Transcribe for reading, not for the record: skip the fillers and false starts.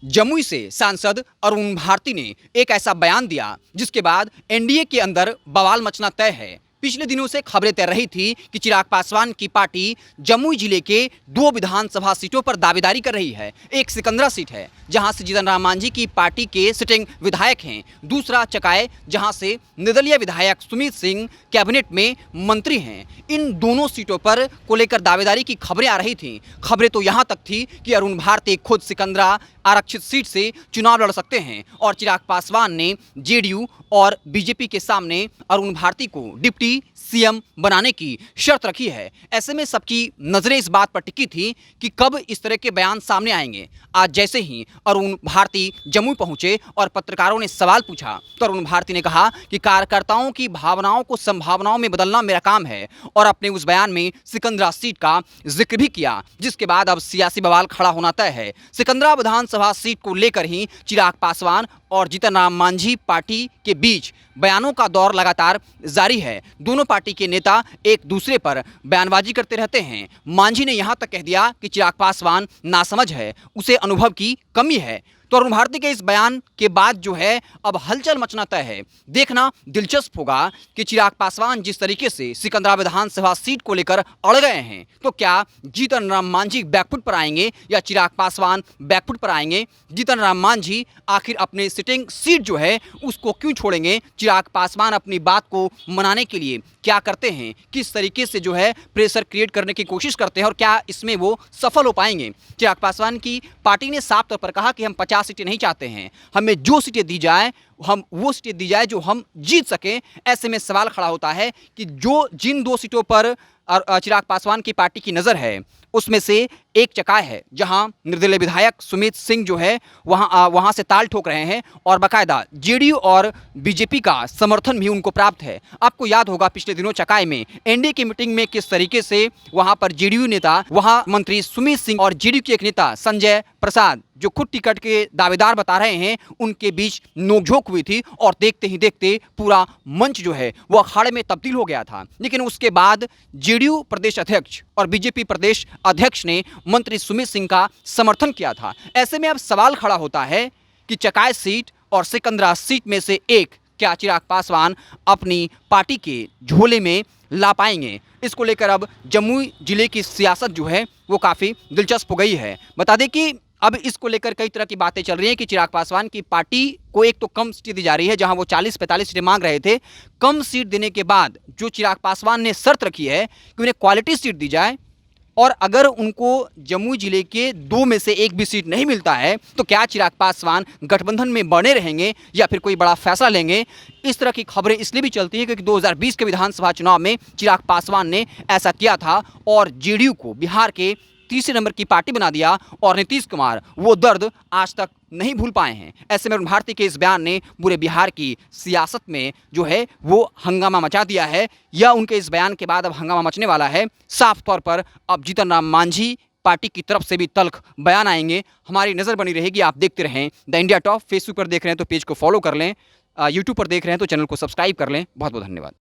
जमुई से सांसद अरुण भारती ने एक ऐसा बयान दिया जिसके बाद एनडीए के अंदर बवाल मचना तय है। पिछले दिनों से खबरें तैर रही थी कि चिराग पासवान की पार्टी जमुई जिले के 2 विधानसभा सीटों पर दावेदारी कर रही है। एक सिकंदरा सीट है जहां से जीतन राम मांझी की पार्टी के सिटिंग विधायक हैं, दूसरा चकाए जहां से निर्दलीय विधायक सुमित सिंह कैबिनेट में मंत्री हैं। इन दोनों सीटों पर को लेकर दावेदारी की खबरें आ रही थीं। खबरें तो यहां तक थी कि अरुण भारती खुद सिकंदरा आरक्षित सीट से चुनाव लड़ सकते हैं और चिराग पासवान ने जेडीयू और बीजेपी के सामने अरुण भारती को डिप्टी सीएम बनाने की शर्त रखी है। ऐसे में सबकी नजरें इस बात पर टिकी थी कि कब इस तरह के बयान सामने आएंगे। आज जैसे ही अरुण भारती जमुई पहुंचे और पत्रकारों ने सवाल पूछा तो अरुण भारती ने कहा कि कार्यकर्ताओं की भावनाओं को संभावनाओं में बदलना मेरा काम है और अपने उस बयान में सिकंदरा सीट का जिक्र भी किया, जिसके बाद अब सियासी बवाल खड़ा होना तय है। सिकंदरा विधानसभा सीट को लेकर ही चिराग पासवान और जीतन राम मांझी पार्टी के बीच बयानों का दौर लगातार जारी है। दोनों पार्टी के नेता एक दूसरे पर बयानबाजी करते रहते हैं। मांझी ने यहां तक कह दिया कि चिराग पासवान नासमझ है, उसे अनुभव की कमी है। तो अरुण भारती के इस बयान के बाद जो है अब हलचल मचना तय है। देखना दिलचस्प होगा कि चिराग पासवान जिस तरीके से सिकंदरा विधानसभा सीट को लेकर अड़ गए हैं, तो क्या जीतन राम मांझी बैकफुट पर आएंगे या चिराग पासवान बैकफुट पर आएंगे। जीतन राम मांझी आखिर अपने सिटिंग सीट जो है उसको क्यों छोड़ेंगे। चिराग पासवान अपनी बात को मनाने के लिए क्या करते हैं, किस तरीके से जो है प्रेशर क्रिएट करने की कोशिश करते हैं और क्या इसमें वो सफल हो पाएंगे। चिराग पासवान की पार्टी ने साफ तौर पर कहा कि हम 50 सीटें नहीं चाहते हैं, हमें जो सीटें दी जाए हम वो सीटें दी जाए जो हम जीत सकें। ऐसे में सवाल खड़ा होता है कि जिन 2 सीटों पर चिराग पासवान की पार्टी की नज़र है उसमें से एक चकाय है जहां निर्दलीय विधायक सुमित सिंह जो है वहां से ताल ठोक रहे हैं और बाकायदा जेडीयू और बीजेपी का समर्थन भी उनको प्राप्त है। आपको याद होगा पिछले दिनों चकाय में एनडीए की मीटिंग में किस तरीके से वहां पर जेडीयू नेता, वहां मंत्री सुमित सिंह और जेडीयू के एक नेता संजय प्रसाद जो खुद टिकट के दावेदार बता रहे हैं, उनके बीच नोकझोंक हुई थी और देखते ही देखते पूरा मंच जो है वो अखाड़े में तब्दील हो गया था। लेकिन उसके बाद जेडीयू प्रदेश अध्यक्ष और बीजेपी प्रदेश अध्यक्ष ने मंत्री सुमित सिंह का समर्थन किया था। ऐसे में अब सवाल खड़ा होता है कि चकाय सीट और सिकंदरा सीट में से एक क्या चिराग पासवान अपनी पार्टी के झोले में ला पाएंगे। इसको लेकर अब जमुई जिले की सियासत जो है वो काफ़ी दिलचस्प हो गई है। बता दें कि अब इसको लेकर कई तरह की बातें चल रही हैं कि चिराग पासवान की पार्टी को एक तो कम सीटें दी जा रही है, जहां वो 40-45 सीटें मांग रहे थे। कम सीट देने के बाद जो चिराग पासवान ने शर्त रखी है कि उन्हें क्वालिटी सीट दी जाए और अगर उनको जमुई जिले के 2 में से एक भी सीट नहीं मिलता है तो क्या चिराग पासवान गठबंधन में बने रहेंगे या फिर कोई बड़ा फैसला लेंगे। इस तरह की खबरें इसलिए भी चलती हैं क्योंकि 2020 के विधानसभा चुनाव में चिराग पासवान ने ऐसा किया था और जेडीयू को बिहार के तीसरे नंबर की पार्टी बना दिया और नीतीश कुमार वो दर्द आज तक नहीं भूल पाए हैं। ऐसे में अरुण भारती के इस बयान ने पूरे बिहार की सियासत में जो है वो हंगामा मचा दिया है या उनके इस बयान के बाद अब हंगामा मचने वाला है। साफ तौर पर अब जीतन राम मांझी पार्टी की तरफ से भी तल्ख बयान आएंगे। हमारी नज़र बनी रहेगी। आप देखते रहें द इंडिया टॉप। फेसबुक पर देख रहे हैं तो पेज को फॉलो कर लें, यूट्यूब पर देख रहे हैं तो चैनल को सब्सक्राइब कर लें। बहुत बहुत धन्यवाद।